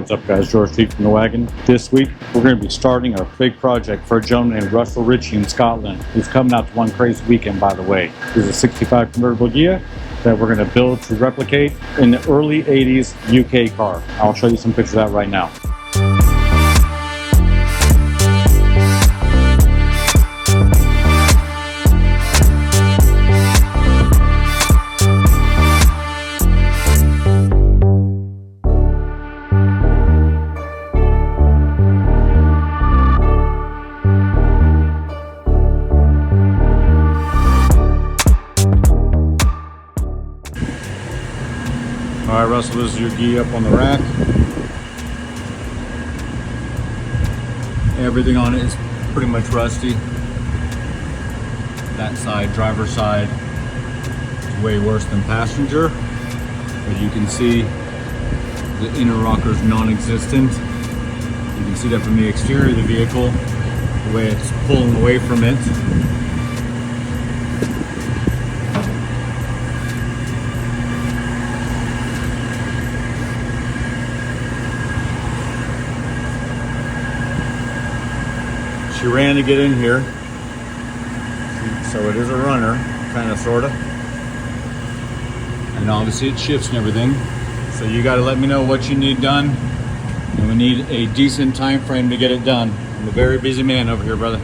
What's up, guys? George T from the wagon. This week we're going to be starting our big project for a gentleman named Russell Ritchie in Scotland, who's coming out to one crazy weekend, by the way. This is a 65 Convertible Ghia that we're going to build to replicate in the early 80s UK car. I'll show you some pictures of that right now. Alright, Russell, this is your Ghia up on the rack. Everything on it is pretty much rusty. That side, driver's side, is way worse than passenger. But you can see the inner rocker is non-existent. You can see that from the exterior of the vehicle, the way it's pulling away from it. She ran to get in here, so it is a runner, kind of, sort of. And obviously it shifts and everything. So you got to let me know what you need done, and we need a decent time frame to get it done. I'm a very busy man over here, brother.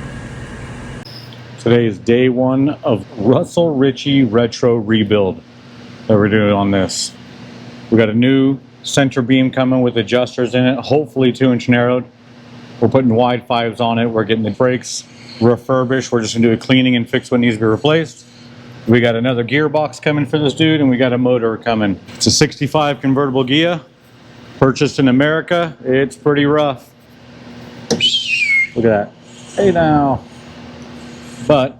Today is day one of Russell Ritchie retro rebuild that we're doing on this. We got a new center beam coming with adjusters in it, hopefully 2-inch narrowed. We're putting wide 5s on it. We're getting the brakes refurbished. We're just gonna do a cleaning and fix what needs to be replaced. We got another gearbox coming for this dude, and we got a motor coming. It's a 65 Convertible Ghia, purchased in America. It's pretty rough. Look at that. Hey now. But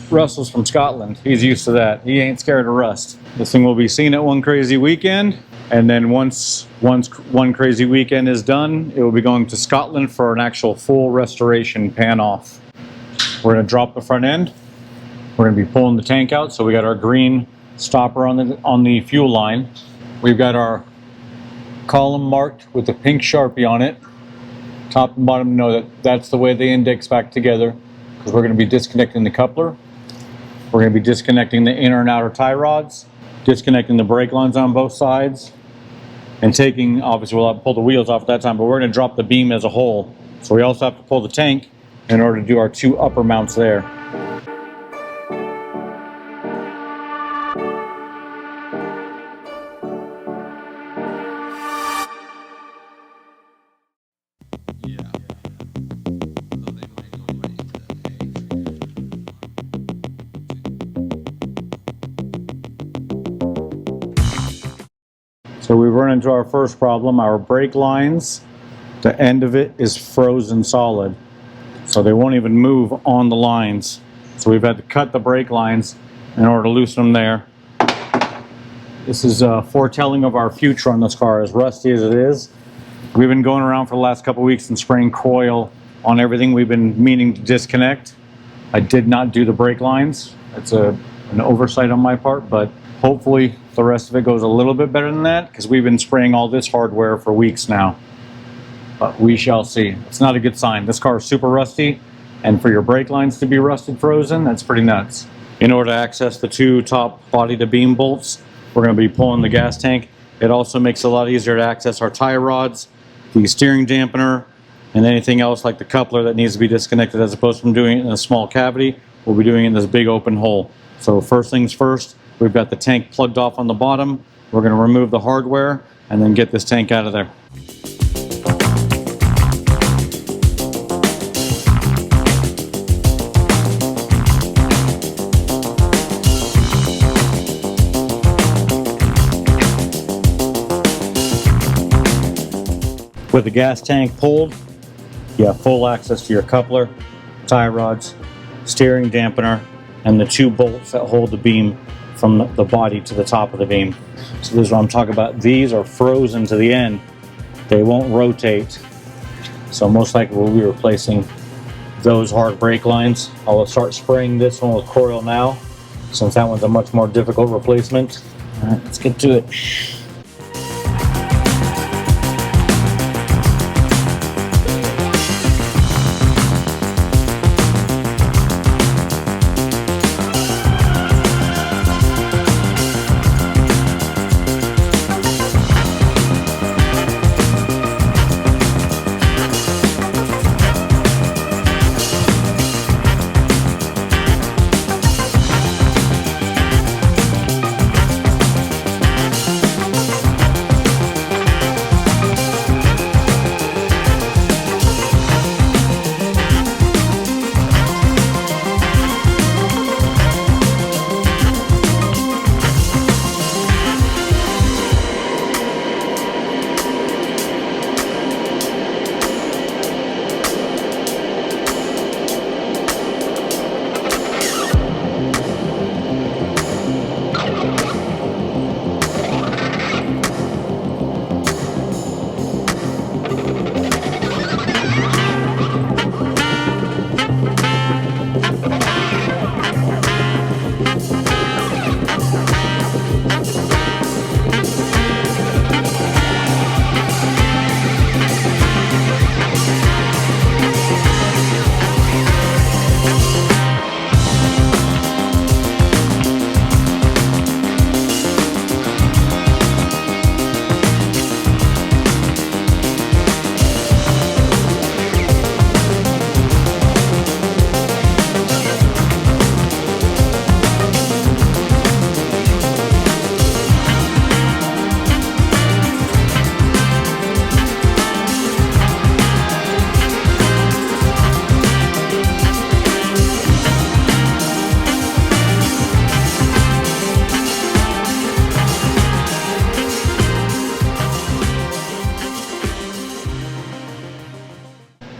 Russell's from Scotland. He's used to that. He ain't scared of rust. This thing will be seen at one crazy weekend. And then once one crazy weekend is done, it will be going to Scotland for an actual full restoration pan off. We're going to drop the front end. We're going to be pulling the tank out. So we got our green stopper on the fuel line. We've got our column marked with the pink Sharpie on it. Top and bottom, know that that's the way they index back together, because we're going to be disconnecting the coupler. We're going to be disconnecting the inner and outer tie rods, disconnecting the brake lines on both sides, and taking, obviously we'll have to pull the wheels off at that time, but we're going to drop the beam as a whole. So we also have to pull the tank in order to do our 2 upper mounts there. So we've run into our first problem. Our brake lines, the end of it is frozen solid. So they won't even move on the lines. So we've had to cut the brake lines in order to loosen them there. This is foretelling of our future on this car, as rusty as it is. We've been going around for the last couple of weeks and spraying coil on everything we've been meaning to disconnect. I did not do the brake lines. It's an oversight on my part, but hopefully the rest of it goes a little bit better than that, because we've been spraying all this hardware for weeks now. But we shall see. It's not a good sign. This car is super rusty, and for your brake lines to be rusted frozen, that's pretty nuts. In order to access the 2 top body to beam bolts, we're going to be pulling the gas tank. It also makes it a lot easier to access our tie rods, the steering dampener, and anything else like the coupler that needs to be disconnected, as opposed from doing it in a small cavity. We'll be doing it in this big open hole. So first things first, we've got the tank plugged off on the bottom. We're going to remove the hardware and then get this tank out of there. With the gas tank pulled, you have full access to your coupler, tie rods, steering dampener, and the 2 bolts that hold the beam from the body to the top of the beam. So this is what I'm talking about. These are frozen to the end. They won't rotate. So most likely we'll be replacing those hard brake lines. I'll start spraying this one with coil now, since that one's a much more difficult replacement. All right, let's get to it.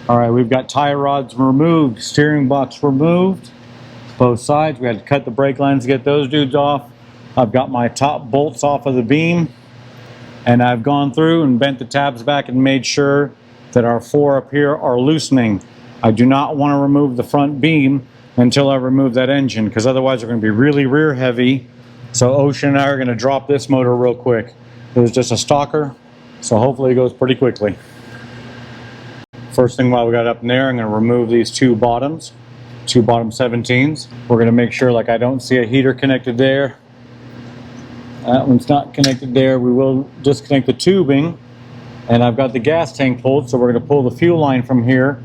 All right, we've got tie rods removed, steering box removed, both sides. We had to cut the brake lines to get those dudes off. I've got my top bolts off of the beam, and I've gone through and bent the tabs back and made sure that our four up here are loosening. I do not want to remove the front beam until I remove that engine, because otherwise they're going to be really rear heavy. So Ocean and I are going to drop this motor real quick. It was just a stalker, so hopefully it goes pretty quickly. First thing while we got up in there, I'm going to remove these two bottom 17s. We're going to make sure, like, I don't see a heater connected there. That one's not connected there. We will disconnect the tubing, and I've got the gas tank pulled, so we're going to pull the fuel line from here,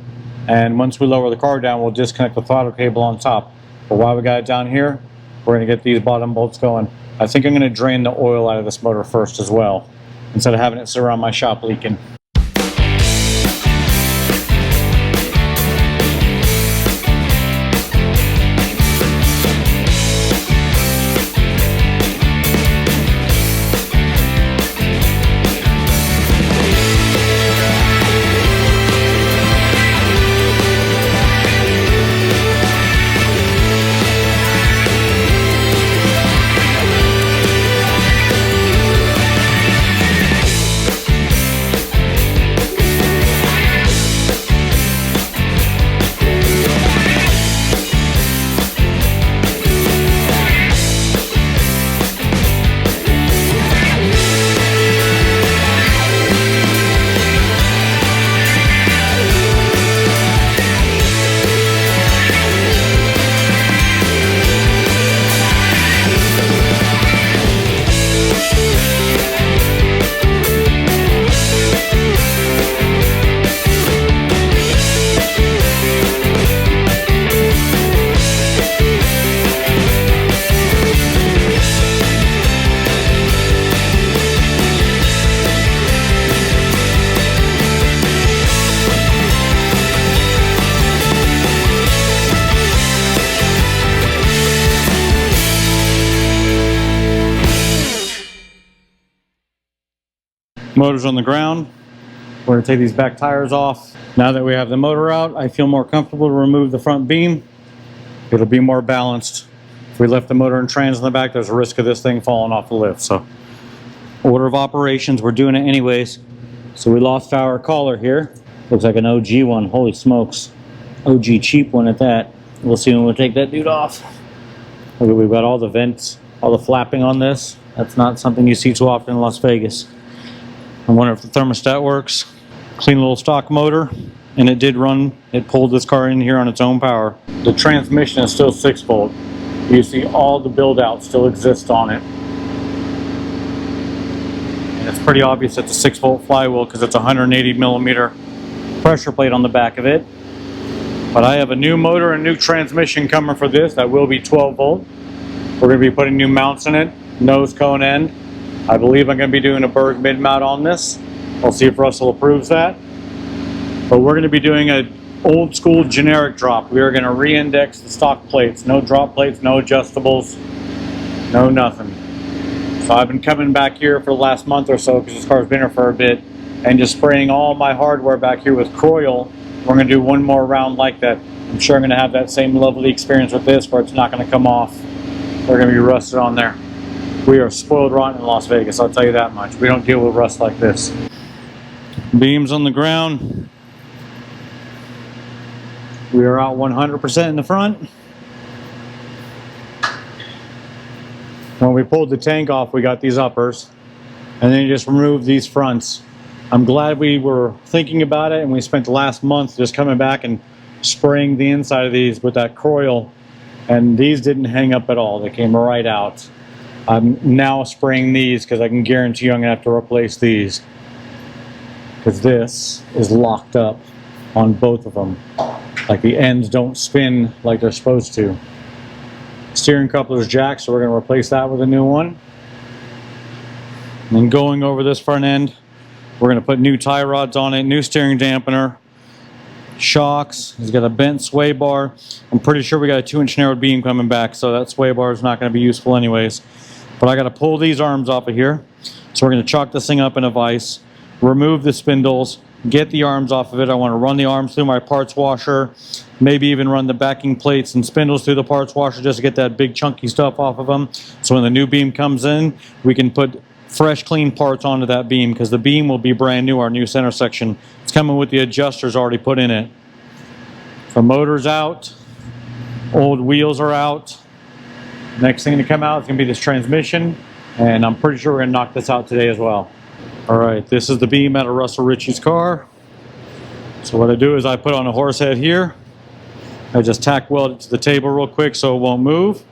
and once we lower the car down, we'll disconnect the throttle cable on top. But while we got it down here, we're going to get these bottom bolts going. I think I'm going to drain the oil out of this motor first as well, instead of having it sit around my shop leaking. Motor's on the ground. We're going to take these back tires off. Now that we have the motor out, I feel more comfortable to remove the front beam. It'll be more balanced. If we left the motor and trans in the back, there's a risk of this thing falling off the lift. So, order of operations, we're doing it anyways. So we lost our collar here. Looks like an OG one. Holy smokes. OG cheap one at that. We'll see when we take that dude off. Okay, we've got all the vents, all the flapping on this. That's not something you see too often in Las Vegas. I wonder if the thermostat works. Clean little stock motor, and it did run. It pulled this car in here on its own power. The transmission is still 6-volt. You see all the build out still exists on it. And it's pretty obvious it's a 6-volt flywheel because it's a 180 millimeter pressure plate on the back of it. But I have a new motor and new transmission coming for this that will be 12-volt. We're going to be putting new mounts in it, nose cone end. I believe I'm going to be doing a Berg mid mount on this. I'll see if Russell approves that. But we're going to be doing an old school generic drop. We are going to re-index the stock plates. No drop plates, no adjustables, no nothing. So I've been coming back here for the last month or so because this car's been here for a bit and just spraying all my hardware back here with Croyle. We're going to do one more round like that. I'm sure I'm going to have that same lovely experience with this where it's not going to come off. They're going to be rusted on there. We are spoiled rotten in Las Vegas, I'll tell you that much. We don't deal with rust like this. Beams on the ground. We are out 100% in the front. When we pulled the tank off, we got these uppers. And then you just remove these fronts. I'm glad we were thinking about it, and we spent the last month just coming back and spraying the inside of these with that Croyle. And these didn't hang up at all. They came right out. I'm now spraying these because I can guarantee I'm going to have to replace these. Because this is locked up on both of them. Like the ends don't spin like they're supposed to. Steering coupler's jacked, so we're going to replace that with a new one. And then going over this front end, we're going to put new tie rods on it, new steering dampener, shocks. He's got a bent sway bar. I'm pretty sure we got a 2-inch narrowed beam coming back, so that sway bar is not going to be useful anyways. But I got to pull these arms off of here. So we're going to chalk this thing up in a vise. remove the spindles, get the arms off of it. I want to run the arms through my parts washer, maybe even run the backing plates and spindles through the parts washer just to get that big chunky stuff off of them. So when the new beam comes in, we can put fresh clean parts onto that beam, because the beam will be brand new, our new center section. It's coming with the adjusters already put in it. The motor's out, old wheels are out. Next thing to come out is going to be this transmission, and I'm pretty sure we're going to knock this out today as well. Alright, this is the beam out of Russell Ritchie's car. So what I do is I put on a horse head here. I just tack weld it to the table real quick so it won't move.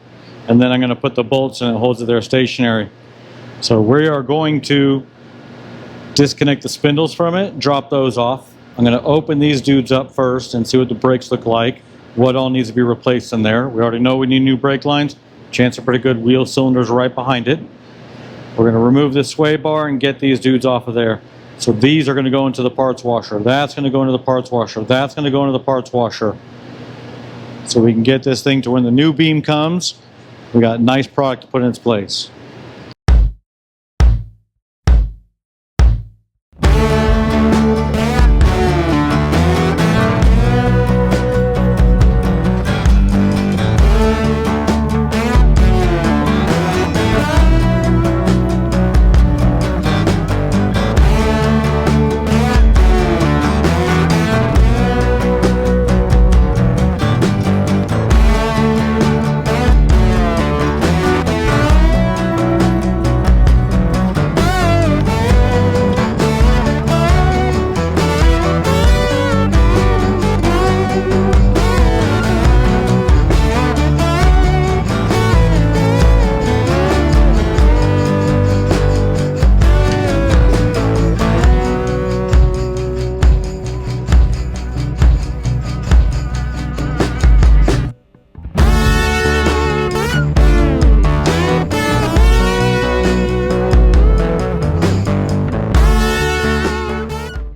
And then I'm going to put the bolts and it holds it there stationary. So we are going to disconnect the spindles from it, drop those off. I'm going to open these dudes up first and see what the brakes look like, what all needs to be replaced in there. We already know we need new brake lines. Chance are pretty good. Wheel cylinders right behind it. We're going to remove this sway bar and get these dudes off of there. So these are going to go into the parts washer. That's going to go into the parts washer. That's going to go into the parts washer. So we can get this thing to when the new beam comes, we got a nice product to put in its place.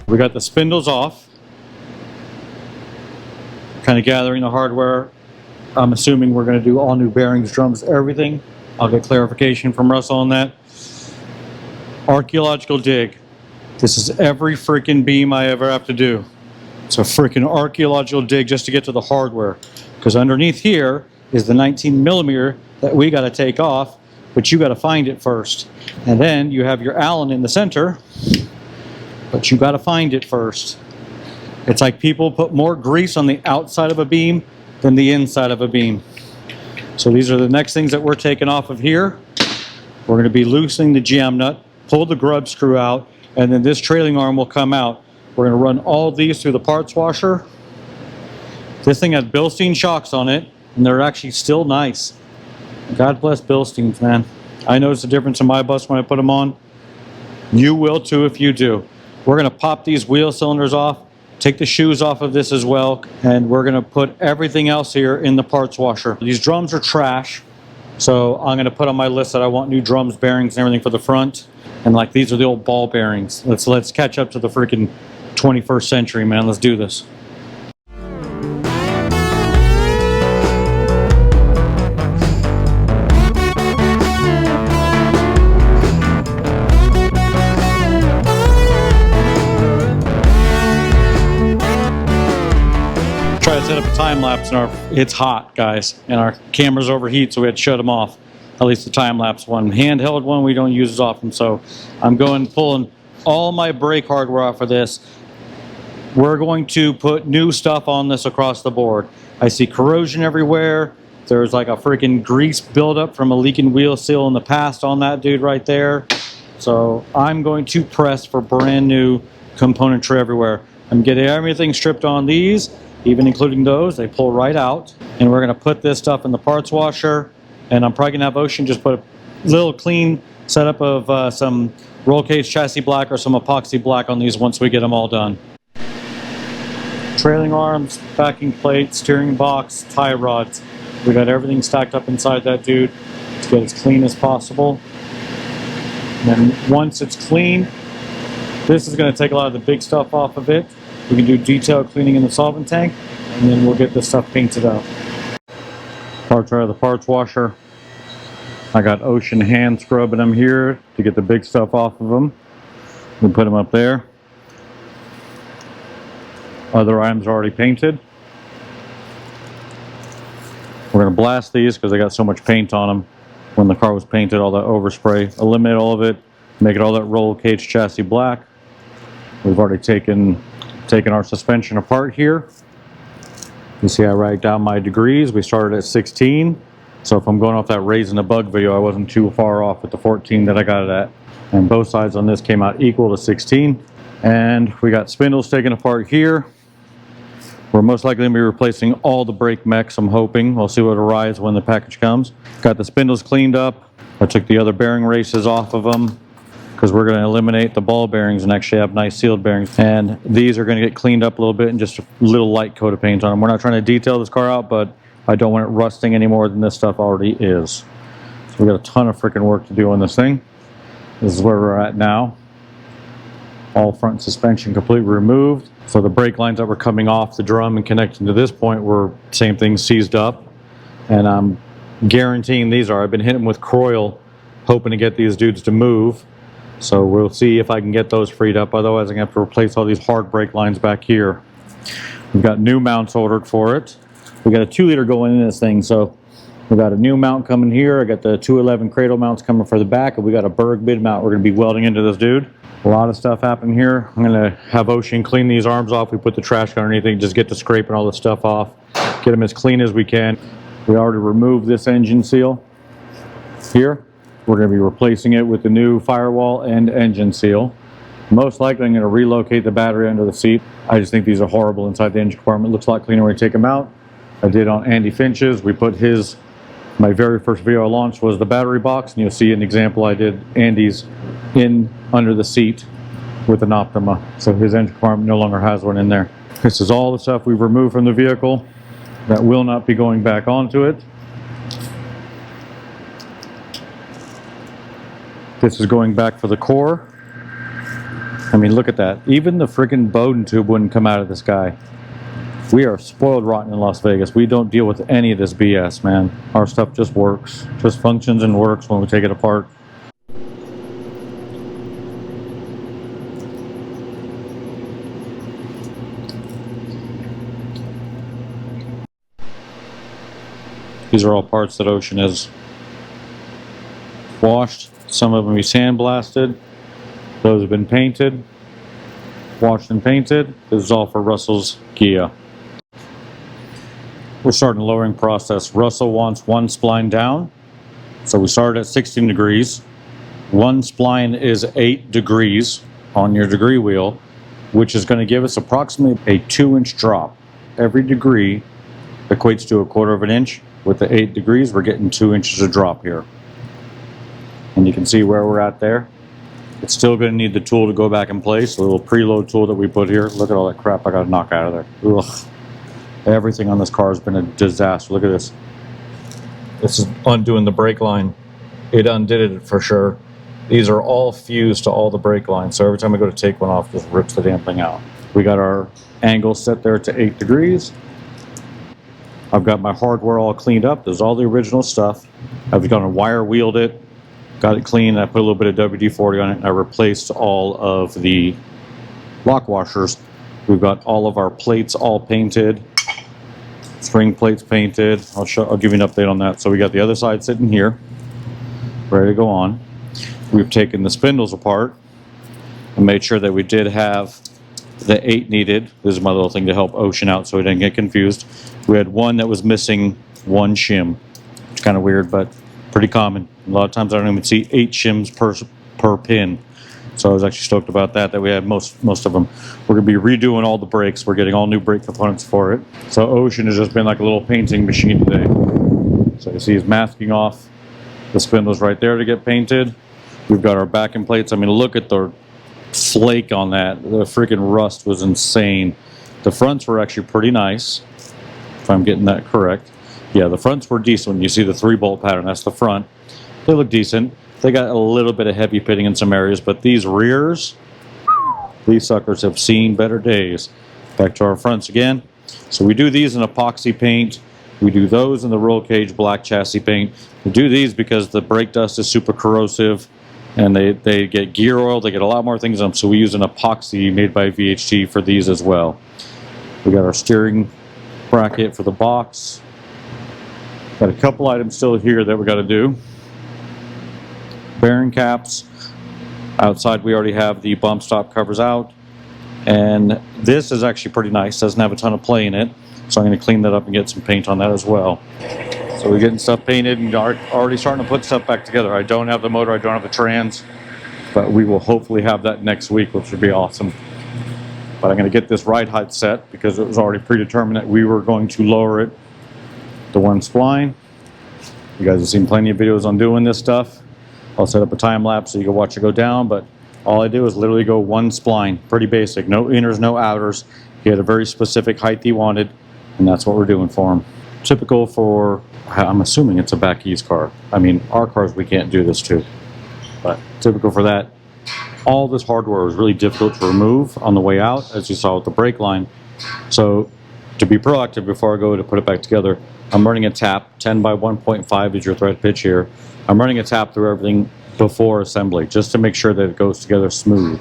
We got the spindles off, kind of gathering the hardware. I'm assuming we're going to do all new bearings, drums, everything. I'll get clarification from Russell on that. Archaeological dig. This is every freaking beam I ever have to do. It's a freaking archaeological dig just to get to the hardware. Because underneath here is the 19mm that we got to take off, but you got to find it first. And then you have your Allen in the center, but you got to find it first. It's like people put more grease on the outside of a beam than the inside of a beam. So these are the next things that we're taking off of here. We're going to be loosening the jam nut, pull the grub screw out, and then this trailing arm will come out. We're going to run all these through the parts washer. This thing has Bilstein shocks on it, and they're actually still nice. God bless Bilsteins, man. I notice the difference in my bus when I put them on. You will too if you do. We're going to pop these wheel cylinders off, take the shoes off of this as well, and we're going to put everything else here in the parts washer. These drums are trash, so I'm going to put on my list that I want new drums, bearings, and everything for the front. And like, these are the old ball bearings. Let's catch up to the freaking 21st century, man. Let's do this. Try to set up a time lapse and it's hot, guys, and our cameras overheat, so we had to shut them off. At least the time lapse one. Handheld one we don't use as often, so I'm pulling all my brake hardware off of this. We're going to put new stuff on this across the board. I see corrosion everywhere. There's like a freaking grease buildup from a leaking wheel seal in the past on that dude right there. So I'm going to press for brand new componentry everywhere. I'm getting everything stripped on these, even including those. They pull right out. And we're going to put this stuff in the parts washer. And I'm probably going to have Ocean just put a little clean setup of some roll cage chassis black or some epoxy black on these once we get them all done. Trailing arms, backing plates, steering box, tie rods. We got everything stacked up inside that dude to get as clean as possible. And then once it's clean, this is going to take a lot of the big stuff off of it. We can do detailed cleaning in the solvent tank, and then we'll get this stuff painted up. Parts out of the parts washer. I got Ocean hand scrubbing them here to get the big stuff off of them. We put them up there. Other items are already painted. We're going to blast these because they got so much paint on them. When the car was painted, all that overspray, eliminate all of it, make it all that roll cage chassis black. We've already taken our suspension apart here. You see I write down my degrees. We started at 16. So if I'm going off that raising the bug video, I wasn't too far off with the 14 that I got it at. And both sides on this came out equal to 16. And we got spindles taken apart here. We're most likely going to be replacing all the brake mechs, I'm hoping. We'll see what arrives when the package comes. Got the spindles cleaned up. I took the other bearing races off of them because we're going to eliminate the ball bearings and actually have nice sealed bearings. And these are going to get cleaned up a little bit and just a little light coat of paint on them. We're not trying to detail this car out, but I don't want it rusting any more than this stuff already is. So we got a ton of freaking work to do on this thing. This is where we're at now. All front suspension completely removed. So the brake lines that were coming off the drum and connecting to this point were same thing, seized up. And I'm guaranteeing these are. I've been hitting them with Croyle, hoping to get these dudes to move. So we'll see if I can get those freed up. Otherwise, I'm going to have to replace all these hard brake lines back here. We've got new mounts ordered for it. We got a 2-liter going in this thing. So we got a new mount coming here. I got the 211 cradle mounts coming for the back. And we got a Berg mid mount we're going to be welding into this dude. A lot of stuff happened here. I'm going to have Ocean clean these arms off. We put the trash can underneath, just get to scraping all the stuff off. Get them as clean as we can. We already removed this engine seal here. We're going to be replacing it with the new firewall and engine seal. Most likely I'm going to relocate the battery under the seat. I just think these are horrible inside the engine compartment. It looks a lot cleaner when you take them out. I did on Andy Finch's. We put his, my very first video I launched was the battery box, and you'll see an example I did Andy's in under the seat with an Optima. So his engine compartment no longer has one in there. This is all the stuff we've removed from the vehicle that will not be going back onto it. This is going back for the core. I mean, look at that. Even the freaking Bowden tube wouldn't come out of this guy. We are spoiled rotten in Las Vegas. We don't deal with any of this BS, man. Our stuff just works. Just functions and works when we take it apart. These are all parts that Ocean has washed. Some of them we sandblasted. Those have been painted, washed and painted. This is all for Russell's Ghia. We're starting the lowering process. Russell wants one spline down. So we started at 16 degrees. One spline is 8 degrees on your degree wheel, which is going to give us approximately a 2-inch drop. Every degree equates to a 1/4 of an inch. With the 8 degrees, we're getting 2 inches of drop here. And you can see where we're at there. It's still going to need the tool to go back in place, a little preload tool that we put here. Look at all that crap I got to knock out of there. Ugh. Everything on this car has been a disaster. Look at this. This is undoing the brake line. It undid it for sure. These are all fused to all the brake lines, so every time I go to take one off, it just rips the damn thing out. We got our angle set there to 8 degrees. I've got my hardware all cleaned up. There's all the original stuff. I've gone and wire wheeled it, got it clean. I put a little bit of WD-40 on it. And I replaced all of the lock washers. We've got all of our plates all painted, spring plates painted. I'll give you an update on that. So we got the other side sitting here, ready to go on. We've taken the spindles apart and made sure that we did have the 8 needed. This is my little thing to help Ocean out so he didn't get confused. We had one that was missing 1 shim. It's kind of weird, but pretty common. A lot of times I don't even see 8 shims per pin. So I was actually stoked about that we had most of them. We're going to be redoing all the brakes. We're getting all new brake components for it. So Ocean has just been like a little painting machine today. So you see he's masking off the spindles right there to get painted. We've got our backing plates. I mean, look at the flake on that. The freaking rust was insane. The fronts were actually pretty nice, if I'm getting that correct. Yeah, the fronts were decent. When you see the 3-bolt pattern, that's the front. They look decent. They got a little bit of heavy pitting in some areas, but these rears, these suckers have seen better days. Back to our fronts again. So we do these in epoxy paint. We do those in the roll cage black chassis paint. We do these because the brake dust is super corrosive. And they get gear oil, they get a lot more things on them. So we use an epoxy made by VHT for these as well. We got our steering bracket for the box. Got a couple items still here that we got to do. Bearing caps. Outside we already have the bump stop covers out. And this is actually pretty nice. Doesn't have a ton of play in it. So I'm going to clean that up and get some paint on that as well. So we're getting stuff painted and already starting to put stuff back together. I don't have the motor, I don't have the trans, but we will hopefully have that next week, which would be awesome. But I'm going to get this ride height set because it was already predetermined that we were going to lower it to 1 spline. You guys have seen plenty of videos on doing this stuff. I'll set up a time lapse so you can watch it go down, but all I do is literally go 1 spline, pretty basic, no inners, no outers. He had a very specific height he wanted, and that's what we're doing for him. Typical for, I'm assuming it's a back ease car. I mean, our cars we can't do this to, but typical for that. All this hardware was really difficult to remove on the way out, as you saw with the brake line. So to be proactive before I go to put it back together, I'm running a tap, 10 by 1.5 is your thread pitch here. I'm running a tap through everything before assembly, just to make sure that it goes together smooth.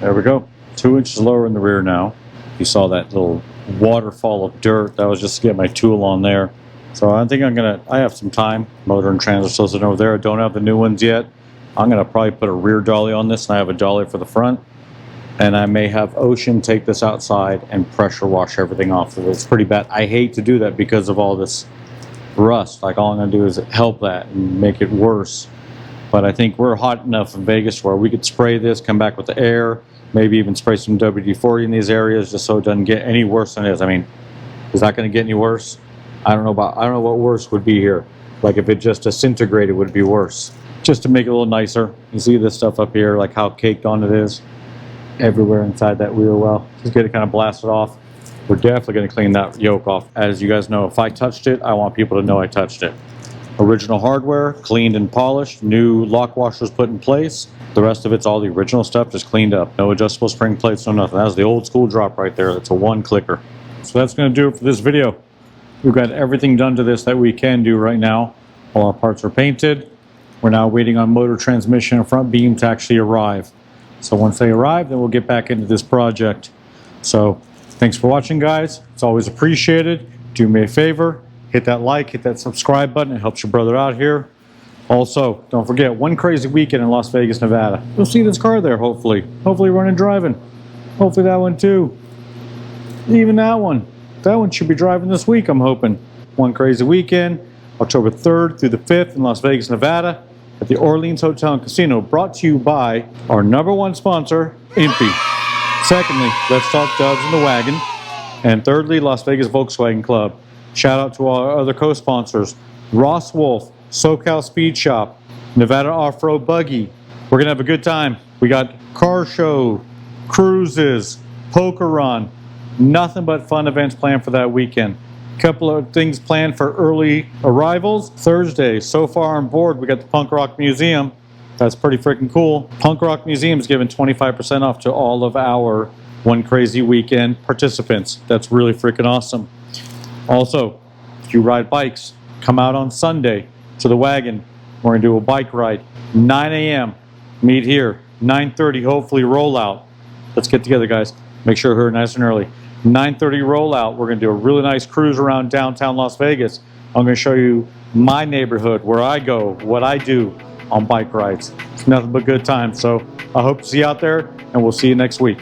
There we go, 2 inches lower in the rear now. You saw that little waterfall of dirt. That was just to get my tool on there. So I think I have some time. Motor and trans are still sitting over there. I don't have the new ones yet. I'm gonna probably put a rear dolly on this, and I have a dolly for the front. And I may have Ocean take this outside and pressure wash everything off. It's pretty bad. I hate to do that because of all this rust. Like, all I'm gonna do is help that and make it worse. But I think we're hot enough in Vegas where we could spray this, come back with the air, maybe even spray some WD-40 in these areas just so it doesn't get any worse than it is. I mean, is that going to get any worse? I don't know what worse would be here. Like, if it just disintegrated, would it be worse? Just to make it a little nicer. You see this stuff up here, like how caked on it is everywhere inside that wheel well. Just get it kind of blasted off. We're definitely going to clean that yoke off. As you guys know, if I touched it, I want people to know I touched it. Original hardware, cleaned and polished. New lock washers put in place. The rest of it's all the original stuff, just cleaned up. No adjustable spring plates, no nothing. That was the old school drop right there. That's a 1 clicker. So that's going to do it for this video. We've got everything done to this that we can do right now. All our parts are painted. We're now waiting on motor, transmission, and front beam to actually arrive. So once they arrive, then we'll get back into this project. So thanks for watching, guys. It's always appreciated. Do me a favor. Hit that like, hit that subscribe button. It helps your brother out here. Also, don't forget, one crazy weekend in Las Vegas, Nevada. You'll see this car there, hopefully. Hopefully running driving. Hopefully that one too. Even that one. That one should be driving this week, I'm hoping. One crazy weekend, October 3rd through the 5th in Las Vegas, Nevada, at the Orleans Hotel and Casino, brought to you by our #1 sponsor, Impy. Secondly, Let's Talk Dubs in the Wagon. And thirdly, Las Vegas Volkswagen Club. Shout out to our other co-sponsors, Ross Wolf, SoCal Speed Shop, Nevada Off-Road Buggy. We're gonna have a good time. We got car show, cruises, poker run, nothing but fun events planned for that weekend. Couple of things planned for early arrivals. Thursday, so far on board, we got the Punk Rock Museum. That's pretty freaking cool. Punk Rock Museum is giving 25% off to all of our One Crazy Weekend participants. That's really freaking awesome. Also, if you ride bikes, come out on Sunday to the wagon. We're gonna do a bike ride. 9 a.m. Meet here. 9:30, hopefully roll out. Let's get together, guys. Make sure we're here nice and early. 9:30 roll out. We're gonna do a really nice cruise around downtown Las Vegas. I'm gonna show you my neighborhood, where I go, what I do. on bike rides. It's nothing but good times. So I hope to see you out there, and we'll see you next week.